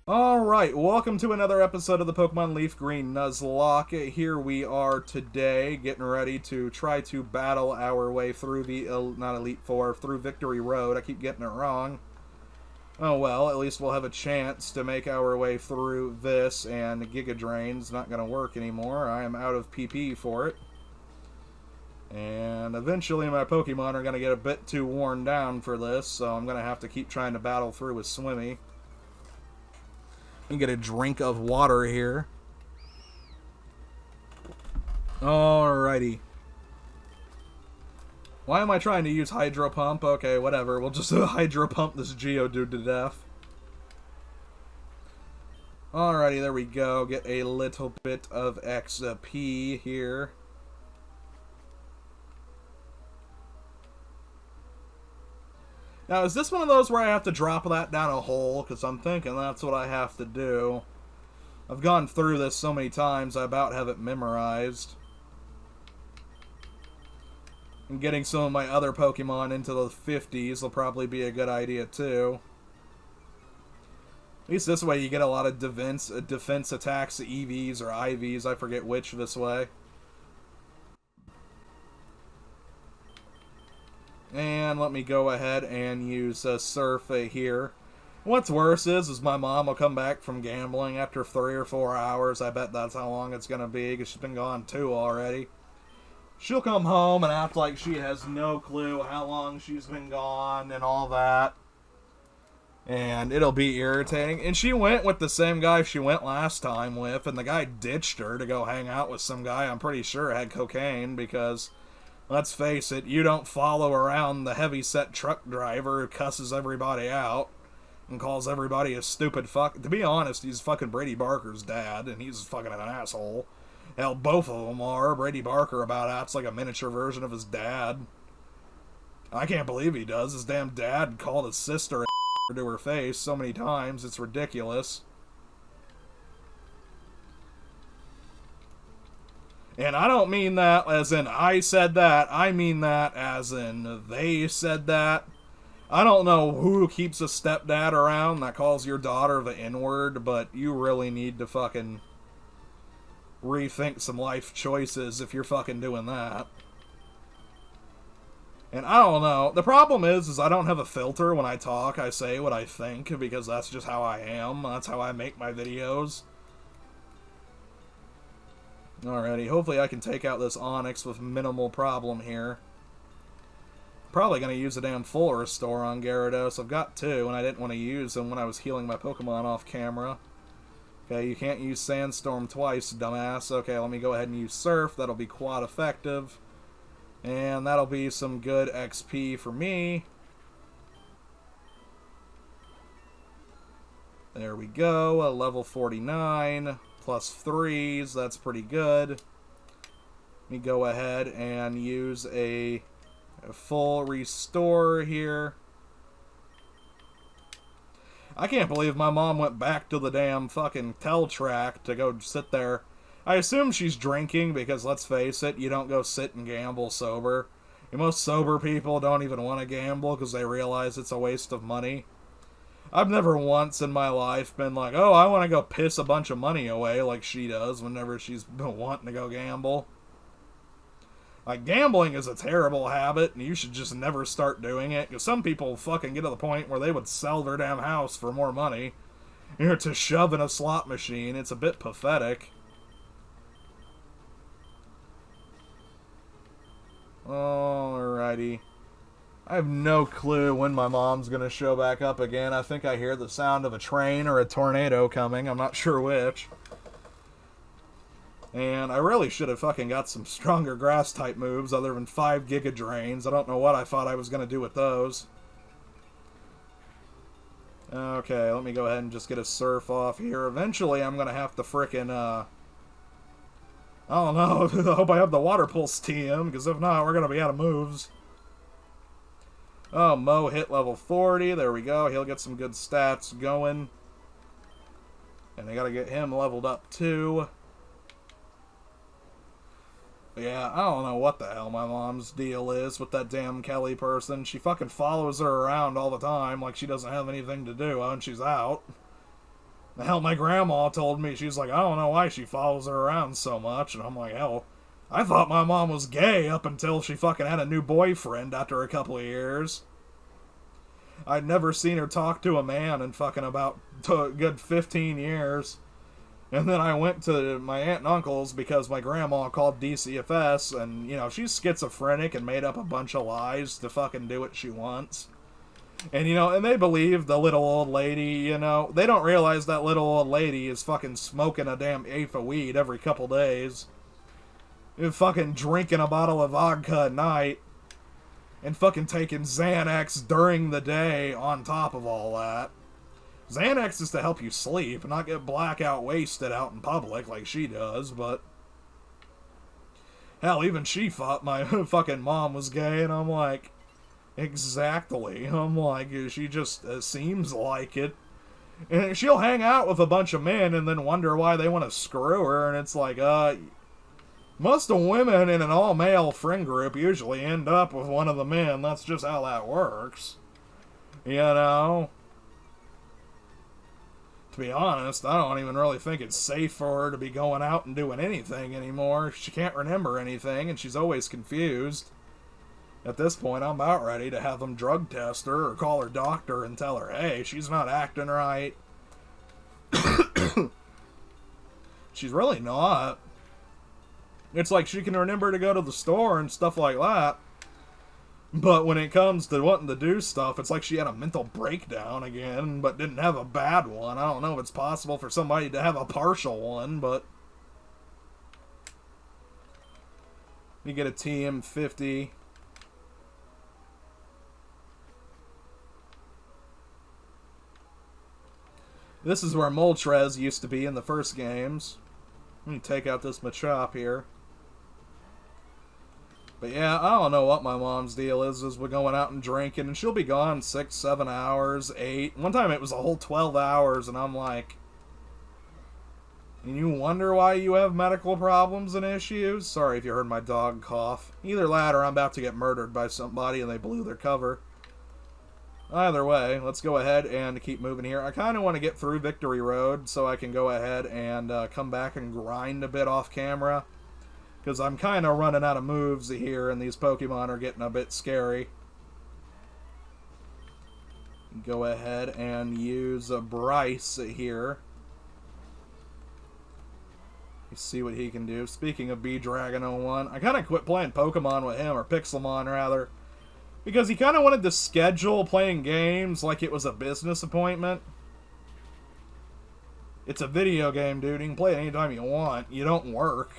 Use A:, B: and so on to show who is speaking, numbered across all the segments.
A: Alright, welcome to another episode of the Pokemon Leafgreen Nuzlocke. Here we are today, getting ready to try to battle our way through the, not Elite Four, through Victory Road. I keep getting it wrong. Oh well, at least we'll have a chance to make our way through this, and Giga Drain's not going to work anymore. I am out of PP for it. And eventually my Pokemon are going to get a bit too worn down for this, so I'm going to have to keep trying to battle through with Swimmy. And get a drink of water here. Alrighty. Why am I trying to use Hydro Pump? Okay, whatever. We'll just Hydro Pump this Geodude to death. Alrighty, there we go. Get a little bit of XP here. Now, is this one of those where I have to drop that down a hole? Because I'm thinking that's what I have to do. I've gone through this so many times, I about have it memorized. And getting some of my other Pokemon into the 50s will probably be a good idea, too. At least this way you get a lot of defense attacks, EVs or IVs, I forget which this way. And let me go ahead and use Surf here. What's worse is my mom will come back from gambling after 3 or 4 hours. I bet that's how long it's going to be, because she's been gone 2 already. She'll come home and act like she has no clue how long she's been gone and all that. And it'll be irritating. And she went with the same guy she went last time with, and the guy ditched her to go hang out with some guy I'm pretty sure had cocaine, because... let's face it, you don't follow around the heavy-set truck driver who cusses everybody out and calls everybody a stupid fuck. To be honest, he's fucking Brady Barker's dad, and he's fucking an asshole. Hell, both of them are. Brady Barker about acts like a miniature version of his dad. I can't believe he does. His damn dad called his sister a to her face so many times, it's ridiculous. And I don't mean that as in I said that, I mean that as in they said that. I don't know who keeps a stepdad around that calls your daughter the N-word, but you really need to fucking rethink some life choices if you're fucking doing that. And I don't know. The problem is I don't have a filter when I talk. I say what I think because that's just how I am. That's how I make my videos. Alrighty, hopefully I can take out this Onix with minimal problem here. Probably going to use a damn full restore on Gyarados. I've got 2, and I didn't want to use them when I was healing my Pokemon off camera. Okay, you can't use Sandstorm twice, dumbass. Okay, let me go ahead and use Surf. That'll be quad effective. And that'll be some good XP for me. There we go, a level 49. Plus 3s, that's pretty good. Let me go ahead and use a full restore here. I can't believe my mom went back to the damn fucking tell track to go sit there. I assume she's drinking because, let's face it, you don't go sit and gamble sober. Most sober people don't even want to gamble because they realize it's a waste of money. I've never once in my life been like, oh, I want to go piss a bunch of money away like she does whenever she's been wanting to go gamble. Like, gambling is a terrible habit, and you should just never start doing it, because some people fucking get to the point where they would sell their damn house for more money. You know, to shove in a slot machine. It's a bit pathetic. Alrighty. I have no clue when my mom's going to show back up again. I think I hear the sound of a train or a tornado coming. I'm not sure which. And I really should have fucking got some stronger grass-type moves other than 5 Giga Drains. I don't know what I thought I was going to do with those. Okay, let me go ahead and just get a Surf off here. Eventually, I'm going to have to frickin', I don't know. I hope I have the Water Pulse TM, because if not, we're going to be out of moves. Oh, Mo hit level 40. There we go. He'll get some good stats going. And I gotta get him leveled up, too. Yeah, I don't know what the hell my mom's deal is with that damn Kelly person. She fucking follows her around all the time like she doesn't have anything to do when she's out. Hell, my grandma told me, she's like, I don't know why she follows her around so much. And I'm like, hell, I thought my mom was gay up until she fucking had a new boyfriend after a couple of years. I'd never seen her talk to a man in fucking about a good 15 years. And then I went to my aunt and uncle's because my grandma called DCFS, and, you know, she's schizophrenic and made up a bunch of lies to fucking do what she wants. And, you know, and they believe the little old lady, you know. They don't realize that little old lady is fucking smoking a damn eighth of weed every couple days. And fucking drinking a bottle of vodka at night. And fucking taking Xanax during the day on top of all that. Xanax is to help you sleep, not get blackout wasted out in public like she does, but... Hell, even she thought my fucking mom was gay, and I'm like... Exactly. I'm like, she just seems like it. And she'll hang out with a bunch of men and then wonder why they want to screw her, and it's like, most of women in an all-male friend group usually end up with one of the men. That's just how that works. You know? To be honest, I don't even really think it's safe for her to be going out and doing anything anymore. She can't remember anything, and she's always confused. At this point, I'm about ready to have them drug test her or call her doctor and tell her, hey, she's not acting right. She's really not. It's like she can remember to go to the store and stuff like that. But when it comes to wanting to do stuff, it's like she had a mental breakdown again, but didn't have a bad one. I don't know if it's possible for somebody to have a partial one, but... You get a TM50. This is where Moltres used to be in the first games. Let me take out this Machop here. But yeah, I don't know what my mom's deal is we're going out and drinking, and she'll be gone 6, 7 hours, 8. One time it was a whole 12 hours, and I'm like... And you wonder why you have medical problems and issues? Sorry if you heard my dog cough. Either that or I'm about to get murdered by somebody and they blew their cover. Either way, let's go ahead and keep moving here. I kind of want to get through Victory Road so I can go ahead and come back and grind a bit off camera. Because I'm kind of running out of moves here and these Pokemon are getting a bit scary. Go ahead and use Bryce here. See what he can do. Speaking of B-Dragon 01, I kind of quit playing Pokemon with him, or Pixelmon rather. Because he kind of wanted to schedule playing games like it was a business appointment. It's a video game, dude. You can play it anytime you want. You don't work.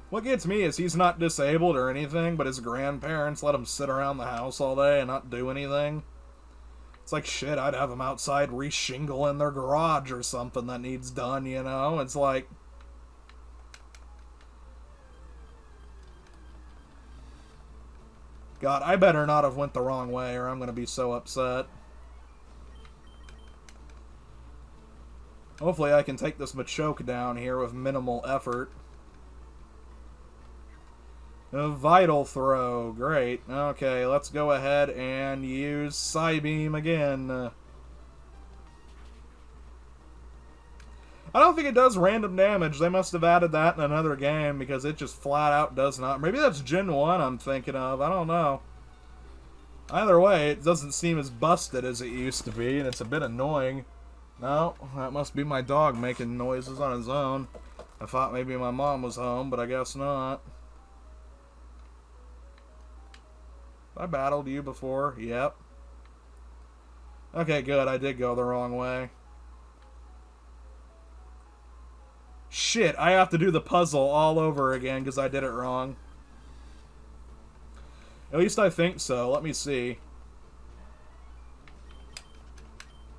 A: What gets me is he's not disabled or anything, but his grandparents let him sit around the house all day and not do anything. It's like, shit, I'd have them outside re-shingling their garage or something that needs done, you know? It's like... God, I better not have went the wrong way or I'm going to be so upset. Hopefully I can take this Machoke down here with minimal effort. A Vital Throw. Great. Okay, let's go ahead and use Psybeam again. I don't think it does random damage. They must have added that in another game because it just flat out does not. Maybe that's Gen 1 I'm thinking of. I don't know. Either way, it doesn't seem as busted as it used to be, and it's a bit annoying. No, that must be my dog making noises on his own. I thought maybe my mom was home, but I guess not. I battled you before. Yep. Okay, good. I did go the wrong way. Shit, I have to do the puzzle all over again because I did it wrong. At least I think so. Let me see.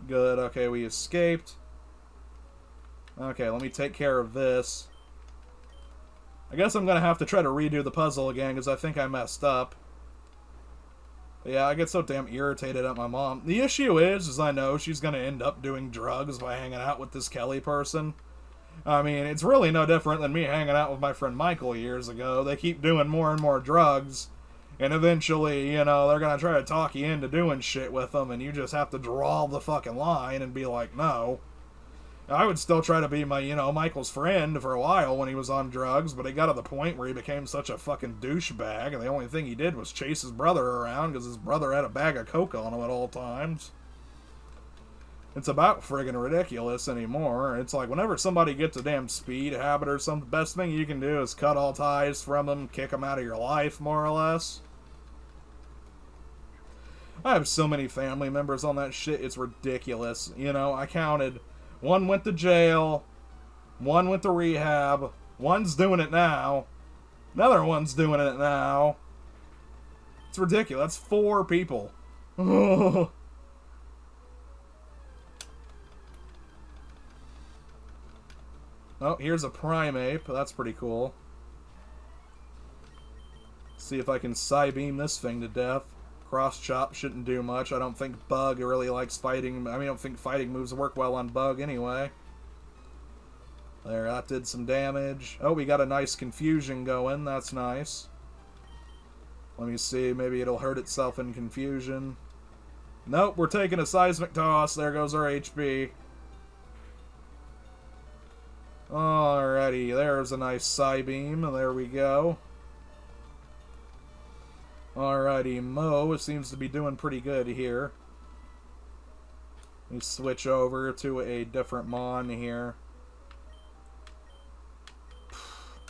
A: Good, okay, we escaped. Okay, let me take care of this. I guess I'm going to have to try to redo the puzzle again because I think I messed up. But yeah, I get so damn irritated at my mom. The issue is I know she's going to end up doing drugs by hanging out with this Kelly person. I mean, it's really no different than me hanging out with my friend Michael years ago. They keep doing more and more drugs, and eventually, you know, they're going to try to talk you into doing shit with them, and you just have to draw the fucking line and be like, no. I would still try to be my, Michael's friend for a while when he was on drugs, but it got to the point where he became such a fucking douchebag, and the only thing he did was chase his brother around because his brother had a bag of coke on him at all times. It's about friggin' ridiculous anymore. It's like whenever somebody gets a damn speed habit or something, the best thing you can do is cut all ties from them, kick them out of your life, more or less. I have so many family members on that shit, it's ridiculous. I counted. One went to jail, one went to rehab, one's doing it now, another one's doing it now. It's ridiculous. That's 4 people. Oh, here's a Primeape. That's pretty cool. See if I can Psybeam this thing to death. Cross Chop shouldn't do much. I don't think Bug really likes fighting. I don't think fighting moves work well on Bug anyway. There, that did some damage. Oh, we got a nice confusion going. That's nice. Let me see. Maybe it'll hurt itself in confusion. Nope, we're taking a Seismic Toss. There goes our HP. Alrighty, there's a nice Psybeam. There we go. Alrighty, Mo seems to be doing pretty good here. Let me switch over to a different Mon here.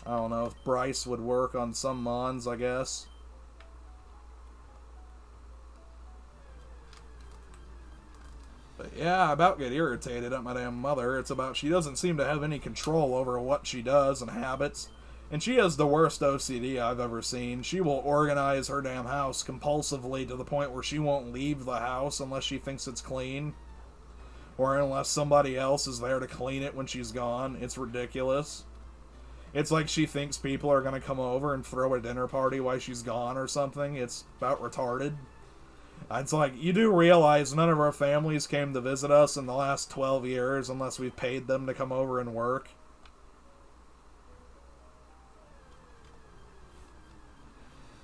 A: I don't know if Bryce would work on some Mons, I guess. But yeah, I about get irritated at my damn mother. It's about she doesn't seem to have any control over what she does and habits. And she has the worst OCD I've ever seen. She will organize her damn house compulsively to the point where she won't leave the house unless she thinks it's clean. Or unless somebody else is there to clean it when she's gone. It's ridiculous. It's like she thinks people are going to come over and throw a dinner party while she's gone or something. It's about retarded. It's like, you do realize none of our families came to visit us in the last 12 years unless we've paid them to come over and work.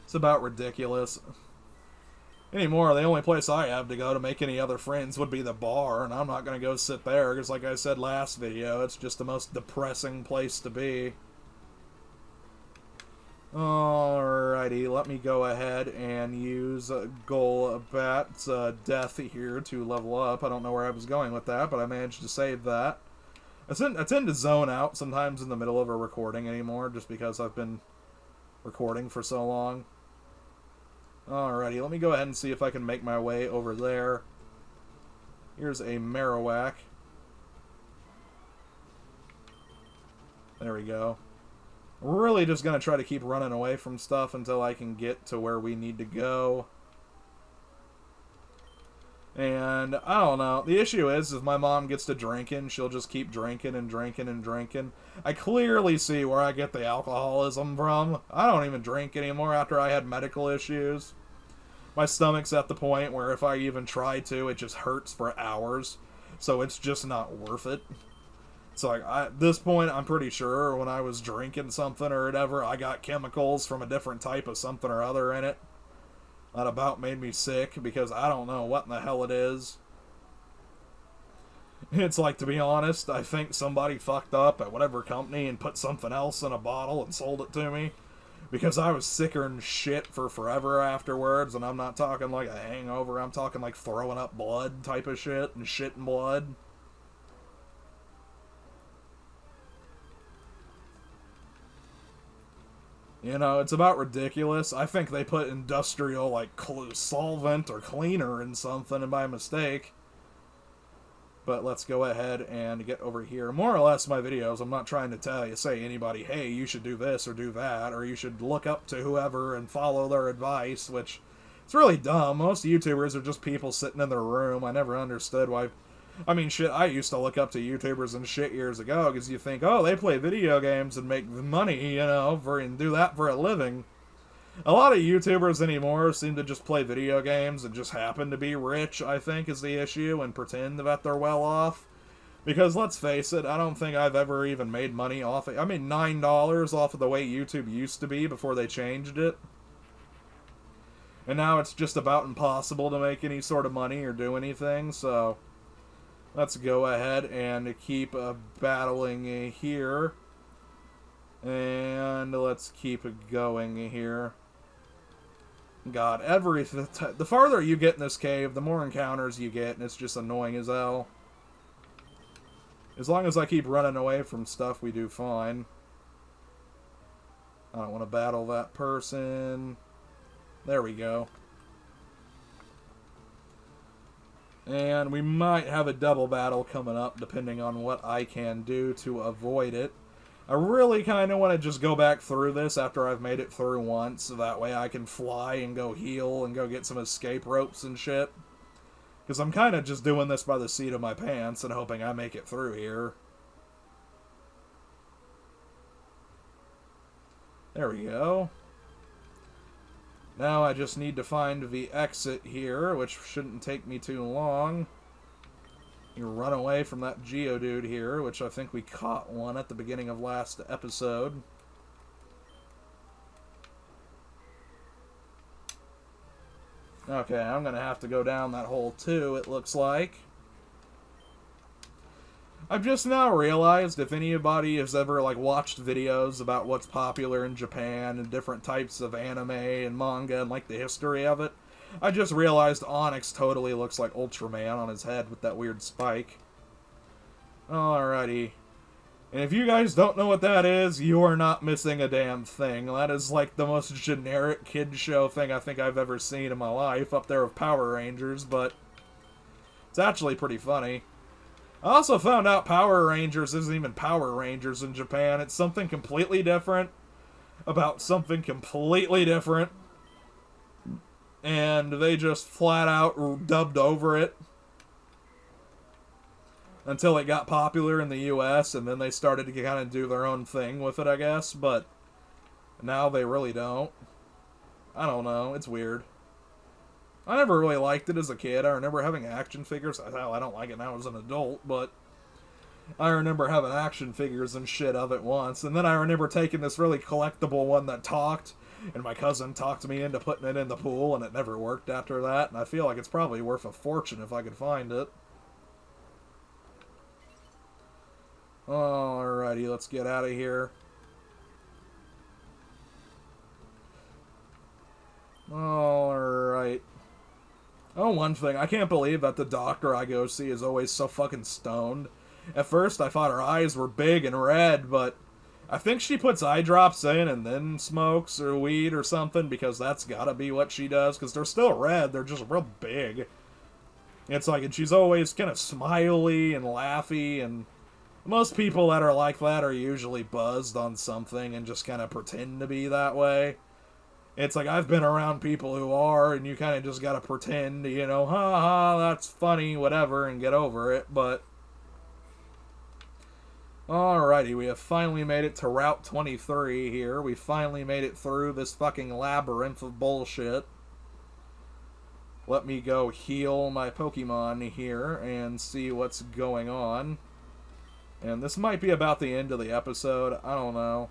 A: It's about ridiculous. Anymore, the only place I have to go to make any other friends would be the bar, and I'm not going to go sit there, because like I said last video, it's just the most depressing place to be. Alrighty, let me go ahead and use Golbat's Death here to level up. I don't know where I was going with that, but I managed to save that. I tend to zone out sometimes in the middle of a recording anymore, just because I've been recording for so long. Alrighty, let me go ahead and see if I can make my way over there. Here's a Marowak. There we go. We're really just going to try to keep running away from stuff until I can get to where we need to go. And, I don't know. The issue is, if my mom gets to drinking, she'll just keep drinking and drinking and drinking. I clearly see where I get the alcoholism from. I don't even drink anymore after I had medical issues. My stomach's at the point where if I even try to, it just hurts for hours. So it's just not worth it. So like, at this point, I'm pretty sure when I was drinking something or whatever, I got chemicals from a different type of something or other in it. That about made me sick, because I don't know what in the hell it is. It's like, to be honest, I think somebody fucked up at whatever company and put something else in a bottle and sold it to me. Because I was sicker than shit for forever afterwards, and I'm not talking like a hangover, I'm talking like throwing up blood type of shit, and shit and blood. You know, it's about ridiculous. I think they put industrial, like, solvent or cleaner in something by mistake. But let's go ahead and get over here. More or less, my videos, I'm not trying to say anybody, hey, you should do this or do that, or you should look up to whoever and follow their advice, which, it's really dumb. Most YouTubers are just people sitting in their room. I never understood why. I mean, shit, I used to look up to YouTubers and shit years ago, because you think, oh, they play video games and make money, you know, and do that for a living. A lot of YouTubers anymore seem to just play video games and just happen to be rich, I think, is the issue, and pretend that they're well off. Because, let's face it, I don't think I've ever even made money off it. I made $9 off of the way YouTube used to be before they changed it. And now it's just about impossible to make any sort of money or do anything, so Let's go ahead and keep battling here. And let's keep going here. God, the farther you get in this cave, the more encounters you get, and it's just annoying as hell. As long as I keep running away from stuff, we do fine. I don't want to battle that person. There we go. And we might have a double battle coming up, depending on what I can do to avoid it. I really kind of want to just go back through this after I've made it through once, so that way I can fly and go heal and go get some escape ropes and shit. Because I'm kind of just doing this by the seat of my pants and hoping I make it through here. There we go. Now I just need to find the exit here, which shouldn't take me too long. You run away from that Geodude here, which I think we caught one at the beginning of last episode. Okay, I'm going to have to go down that hole too, it looks like. I've just now realized if anybody has ever watched videos about what's popular in Japan and different types of anime and manga and the history of it, I just realized Onyx totally looks like Ultraman on his head with that weird spike. Alrighty. And if you guys don't know what that is, you are not missing a damn thing. That is the most generic kid show thing I think I've ever seen in my life, up there with Power Rangers, but it's actually pretty funny. I also found out Power Rangers isn't even Power Rangers in Japan. It's something completely different about something completely different. And they just flat out dubbed over it until it got popular in the US, and then they started to kind of do their own thing with it, I guess, but now they really don't. I don't know, it's weird. I never really liked it as a kid. I remember having action figures. Hell, I don't like it now as an adult, but I remember having action figures and shit of it once, and then I remember taking this really collectible one that talked, and my cousin talked me into putting it in the pool, and it never worked after that, and I feel like it's probably worth a fortune if I could find it. Alrighty, let's get out of here. Alright. Oh, one thing, I can't believe that the doctor I go see is always so fucking stoned. At first, I thought her eyes were big and red, but I think she puts eye drops in and then smokes or weed or something, because that's gotta be what she does, because they're still red, they're just real big. It's and she's always kind of smiley and laughy, and most people that are like that are usually buzzed on something and just kind of pretend to be that way. It's I've been around people who are, and you kind of just gotta pretend, ha ha, that's funny, whatever, and get over it, but alrighty, we have finally made it to Route 23 here. We finally made it through this fucking labyrinth of bullshit. Let me go heal my Pokemon here and see what's going on. And this might be about the end of the episode. I don't know.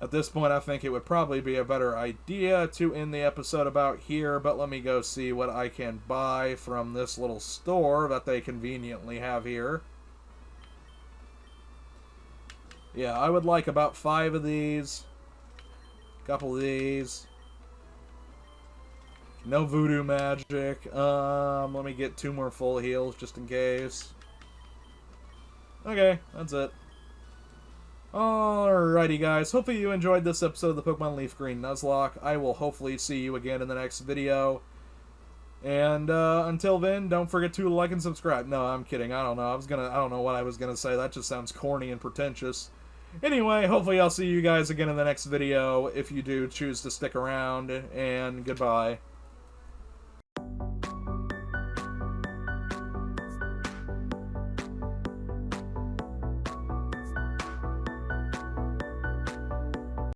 A: At this point, I think it would probably be a better idea to end the episode about here, but let me go see what I can buy from this little store that they conveniently have here. Yeah, I would like about 5 of these. A couple of these. No voodoo magic. Let me get 2 more full heals just in case. Okay, that's it. Alrighty guys, hopefully you enjoyed this episode of the Pokemon Leafgreen Nuzlocke. I will hopefully see you again in the next video. And until then, don't forget to like and subscribe. No, I'm kidding. I don't know. I don't know what I was gonna say. That just sounds corny and pretentious. Anyway, hopefully I'll see you guys again in the next video if you do choose to stick around, and goodbye.